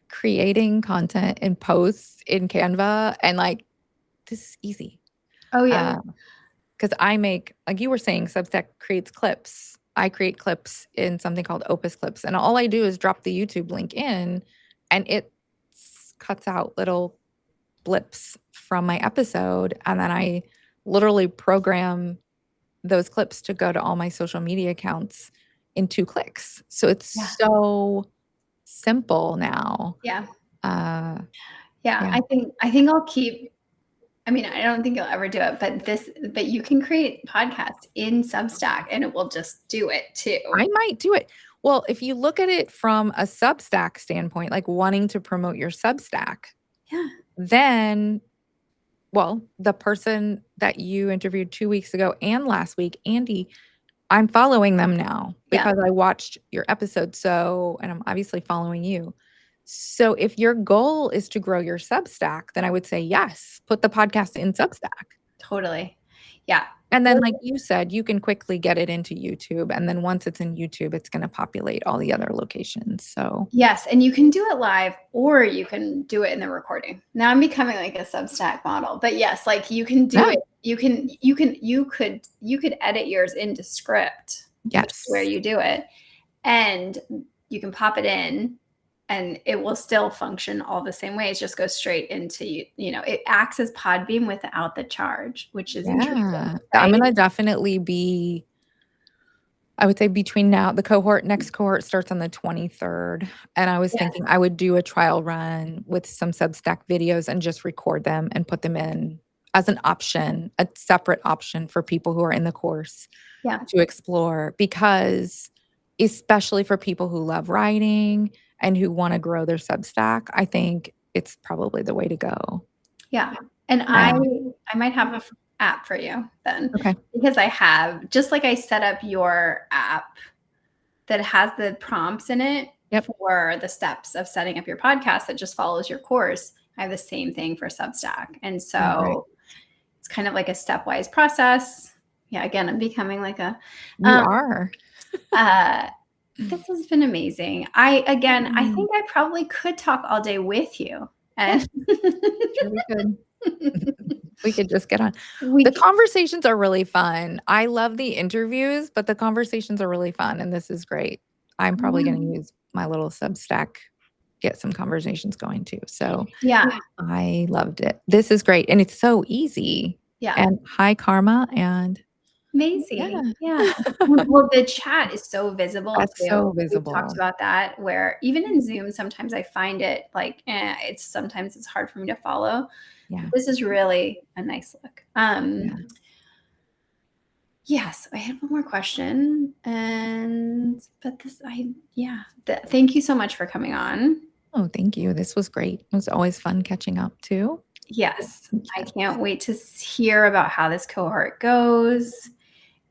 creating content and posts in Canva, and like this is easy. Oh yeah. Because I make, like you were saying, Substack creates clips. I create clips in something called Opus Clips, and all I do is drop the YouTube link in, and it cuts out little blips from my episode, and then I literally program those clips to go to all my social media accounts in 2 clicks. So it's so simple now. Yeah. Yeah. I think I'll keep. I mean, I don't think you'll ever do it, but you can create podcasts in Substack and it will just do it too. I might do it. Well, if you look at it from a Substack standpoint, like wanting to promote your Substack, then, well, the person that you interviewed 2 weeks ago and last week, Andy, I'm following them now because I watched your episode. So, and I'm obviously following you. So if your goal is to grow your Substack, then I would say, yes, put the podcast in Substack. Totally. Yeah. And then, like you said, you can quickly get it into YouTube. And then once it's in YouTube, it's going to populate all the other locations. So yes. And you can do it live or you can do it in the recording. Now I'm becoming like a Substack model, but yes, like you can do it. You could edit yours into script. Yes. Where you do it and you can pop it in and it will still function all the same way. It just goes straight into, it acts as Podbeam without the charge, which is interesting. Right? I'm going to definitely be, I would say between now, next cohort starts on the 23rd. And I was thinking I would do a trial run with some Substack videos and just record them and put them in as an option, a separate option for people who are in the course to explore, because especially for people who love writing and who want to grow their Substack, I think it's probably the way to go. Yeah. And I might have an app for you then. Okay. Because I have, just like I set up your app that has the prompts in it for the steps of setting up your podcast that just follows your course. I have the same thing for Substack. And so it's kind of like a stepwise process. Yeah. Again, I'm becoming like a, you are. This has been amazing. I think I probably could talk all day with you. And sure we could. We could just get on. The conversations are really fun. I love the interviews, but the conversations are really fun. And this is great. I'm probably going to use my little Substack, get some conversations going too. So I loved it. This is great. And it's so easy. Yeah. And high karma and Amazing. Yeah. Yeah. Well, the chat is so visible That's too. so We've talked visible. about that where even in Zoom, sometimes I find it like, sometimes it's hard for me to follow. Yeah. This is really a nice look. Yeah. Yes, I had one more question, and but this, I yeah. Thank you so much for coming on. Oh, thank you. This was great. It was always fun catching up too. Yes, I Yes. can't wait to hear about how this cohort goes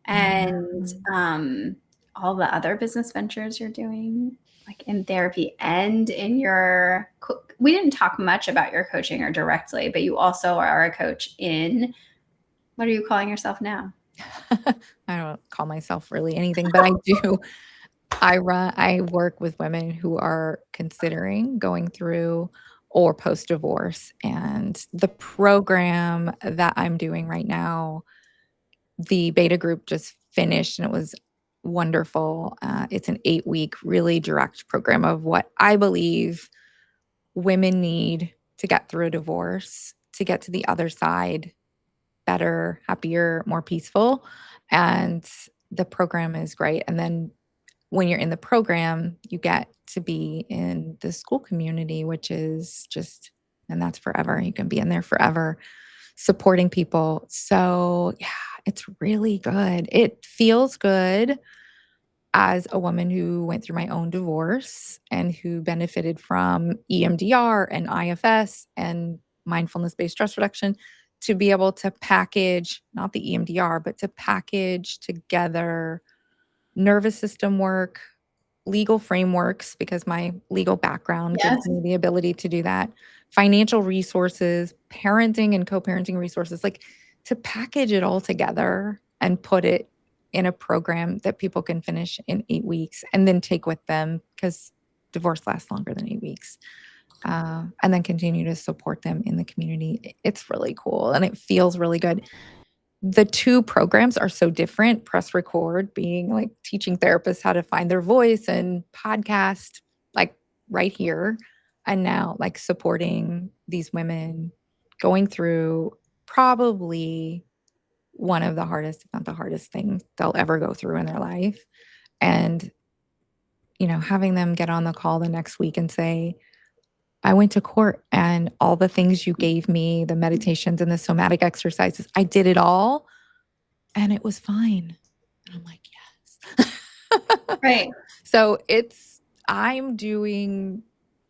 Yeah. and all the other business ventures you're doing, like in therapy and in your. We didn't talk much about your coaching or directly, but you also are a coach in. What are you calling yourself now? I don't call myself really anything, but I do. I work with women who are considering going through or post divorce. And the program that I'm doing right now, the beta group just finished and it was wonderful. It's an 8-week, really direct program of what I believe women need to get through a divorce, to get to the other side better, happier, more peaceful. And the program is great. And then when you're in the program, you get to be in the school community, which is just, and that's forever. You can be in there forever supporting people. So, yeah, it's really good. It feels good as a woman who went through my own divorce and who benefited from EMDR and IFS and mindfulness based stress reduction to be able to package, not the EMDR, but to package together nervous system work, legal frameworks, because my legal background gives Yes. me the ability to do that, financial resources, parenting and co-parenting resources, like to package it all together and put it in a program that people can finish in 8 weeks and then take with them because divorce lasts longer than 8 weeks. And then continue to support them in the community. It's really cool and it feels really good. The two programs are so different. Press Record being like teaching therapists how to find their voice and podcast, like right here. And now, like supporting these women going through probably one of the hardest, if not the hardest thing they'll ever go through in their life. And, having them get on the call the next week and say, I went to court and all the things you gave me, the meditations and the somatic exercises, I did it all and it was fine. And I'm like, yes. Right. So I'm doing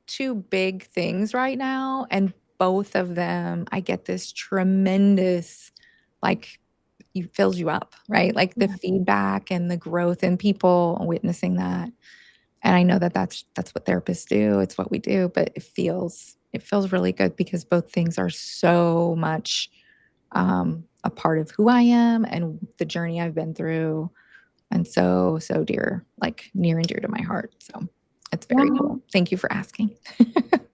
two big things right now. And both of them, I get this tremendous, like, it fills you up, right? Like the Yeah. feedback and the growth in people witnessing that. And I know that that's what therapists do. It's what we do, but it feels really good because both things are so much a part of who I am and the journey I've been through, and so so dear, like near and dear to my heart. So it's very Yeah. cool. Thank you for asking.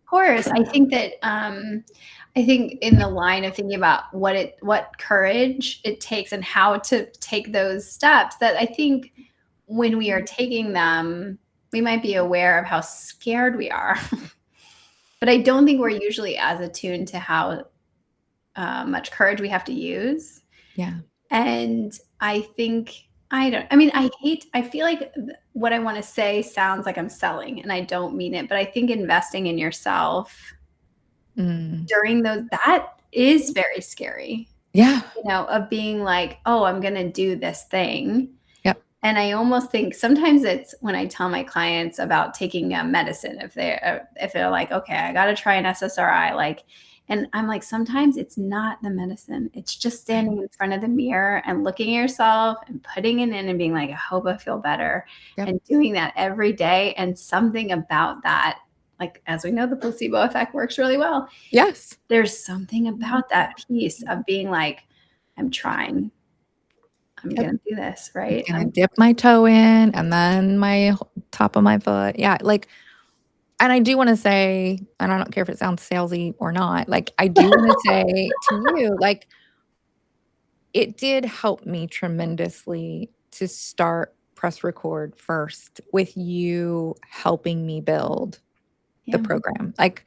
Course. I think that I think in the line of thinking about what courage it takes and how to take those steps, that I think when we are taking them, we might be aware of how scared we are. But I don't think we're usually as attuned to how much courage we have to use. Yeah. And I think I don't. I mean, I feel like what I want to say sounds like I'm selling, and I don't mean it. But I think investing in yourself Mm. during those, that is very scary, Yeah. of being like, oh, I'm going to do this thing. Yep. And I almost think sometimes it's when I tell my clients about taking a medicine, if they're like, okay, I got to try an SSRI, like, and I'm like, sometimes it's not the medicine. It's just standing in front of the mirror and looking at yourself and putting it in and being like, I hope I feel better. Yep. And doing that every day. And something about that, like, as we know, the placebo effect works really well. Yes. There's something about that piece of being like, I'm trying. I'm Yep. going to do this, right? And I dip my toe in and then my top of my foot. Yeah. Like, and I do want to say, and I don't care if it sounds salesy or not, like, I do want to say to you, like, it did help me tremendously to start Press Record first with you helping me build the Yeah. program. Like,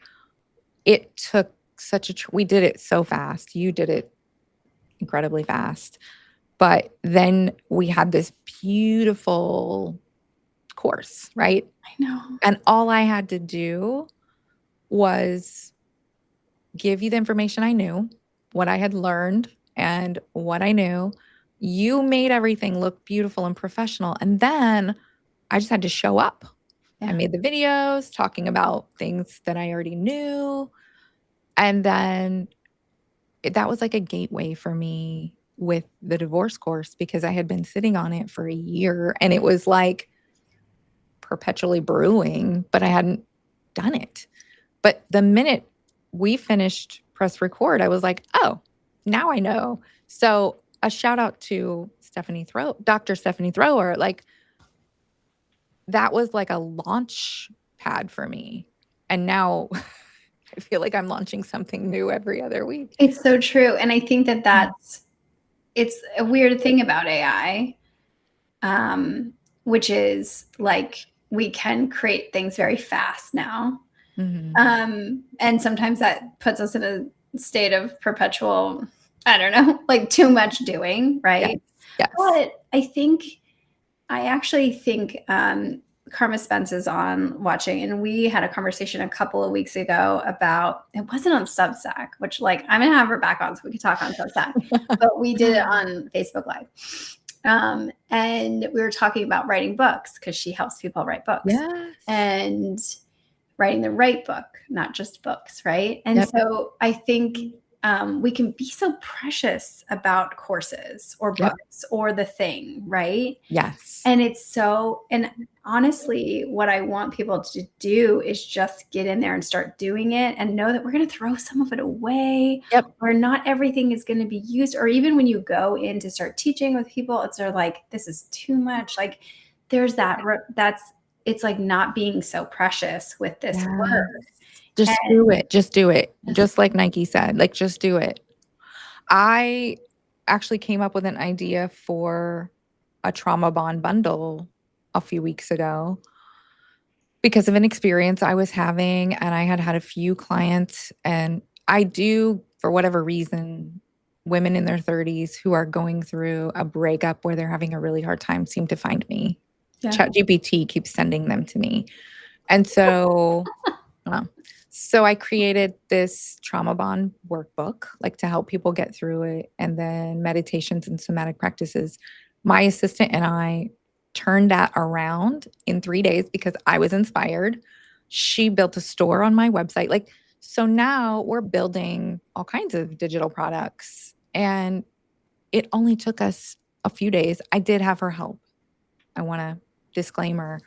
it took we did it so fast. You did it incredibly fast. But then we had this beautiful course, right? I know. And all I had to do was give you the information I knew, what I had learned, and what I knew. You made everything look beautiful and professional. And then I just had to show up. I Yeah. made the videos talking about things that I already knew. And then that was like a gateway for me with the divorce course because I had been sitting on it for a year and it was like perpetually brewing, but I hadn't done it. But the minute we finished press record, I was like, oh, now I know. So a shout out to Dr. Stephanie Thrower. Like that was like a launch pad for me. And now I feel like I'm launching something new every other week. It's so true. And I think that it's a weird thing about AI, which is like we can create things very fast now. And sometimes that puts us in a state of perpetual, I don't know, like too much doing, right? Yes. But I actually think Karma Spence is on watching, and we had a conversation a couple of weeks ago about, it wasn't on Substack, which like I'm gonna have her back on so we could talk on Substack, but we did it on Facebook Live. And we were talking about writing books because she helps people write books. Yes. And writing the right book, not just books, right? And so I think we can be so precious about courses or books or the thing, right? Yes. And and honestly, what I want people to do is just get in there and start doing it and know that we're going to throw some of it away, or not everything is going to be used. Or even when you go in to start teaching with people, it's like, this is too much. Like there's it's like not being so precious with this work. Just do it. Just do it. Just like Nike said, like, just do it. I actually came up with an idea for a trauma bond bundle a few weeks ago because of an experience I was having. And I had a few clients, and I do, for whatever reason, women in their 30s who are going through a breakup where they're having a really hard time seem to find me. ChatGPT keeps sending them to me. And so I created this trauma bond workbook, like to help people get through it, and then meditations and somatic practices. My assistant and I turned that around in 3 days because I was inspired. She built a store on my website. Like, so now we're building all kinds of digital products, and it only took us a few days. I did have her help. I want to disclaimer.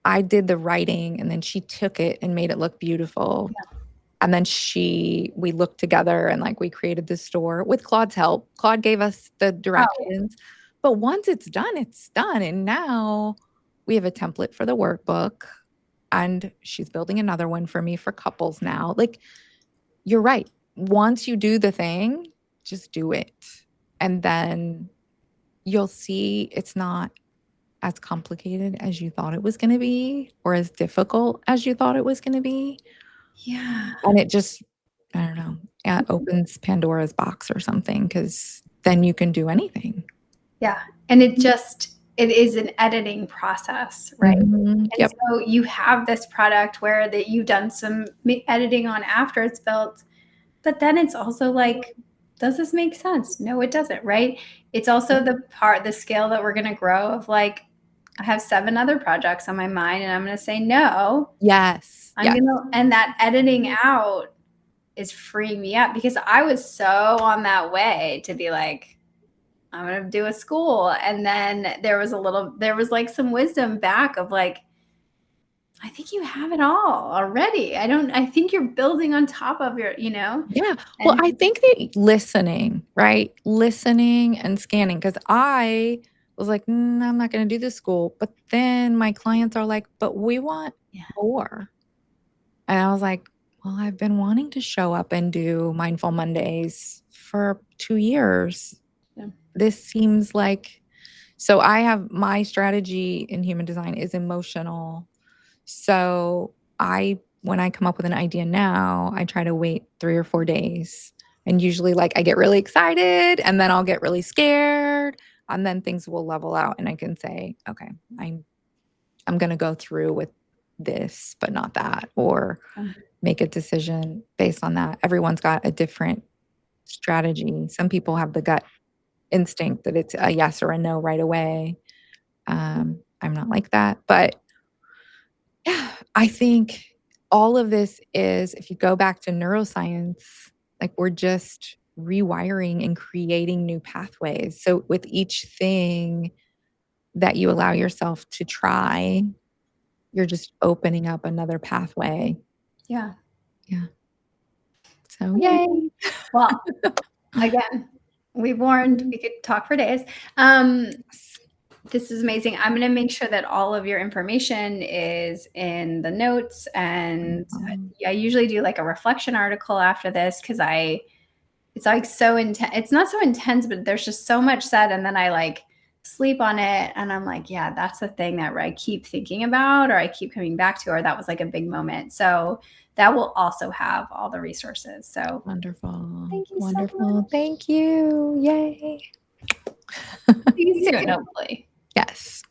I did the writing, and then she took it and made it look beautiful. And then we looked together and like we created this store with Claude's help. Claude gave us the directions, but once it's done, it's done. And now we have a template for the workbook, and she's building another one for me for couples now. Like, you're right. Once you do the thing, just do it. And then you'll see it's not as complicated as you thought it was going to be, or as difficult as you thought it was going to be. Yeah. And it just, I don't know, it opens Pandora's box or something, because then you can do anything. Yeah. And it is an editing process, right? And so you have this product where that you've done some editing on after it's built, but then it's also like, does this make sense? No, it doesn't, right? It's also the scale that we're going to grow of like, I have 7 other projects on my mind and I'm going to say no. Yes. And that editing out is freeing me up because I was so on that way to be like, I'm going to do a school. And then there was like some wisdom back of like, I think you have it all already. I think you're building on top of your, Yeah. Well, I think that listening, right? Listening and scanning, because I was like, I'm not going to do this school. But then my clients are like, but we want more. And I was like, well, I've been wanting to show up and do Mindful Mondays for 2 years. This seems like, so I have my strategy in human design is emotional. So when I come up with an idea now, I try to wait 3 or 4 days And usually like I get really excited and then I'll get really scared and then things will level out and I can say, okay, I'm going to go through with this, but not that, or make a decision based on that. Everyone's got a different strategy. Some people have the gut instinct that it's a yes or a no right away. I'm not like that, but yeah, I think all of this is, if you go back to neuroscience, like we're just rewiring and creating new pathways. So with each thing that you allow yourself to try, you're just opening up another pathway. Yeah. Yeah. So yay. Well, again, we warned we could talk for days. This is amazing. I'm going to make sure that all of your information is in the notes. And I usually do like a reflection article after this because it's like so intense. It's not so intense, but there's just so much said. And then I like sleep on it. And I'm like, yeah, that's the thing that I keep thinking about, or I keep coming back to, or that was like a big moment. So that will also have all the resources. So wonderful. Thank you wonderful. so much. Thank you. Yay. See you soon, hopefully. Yes.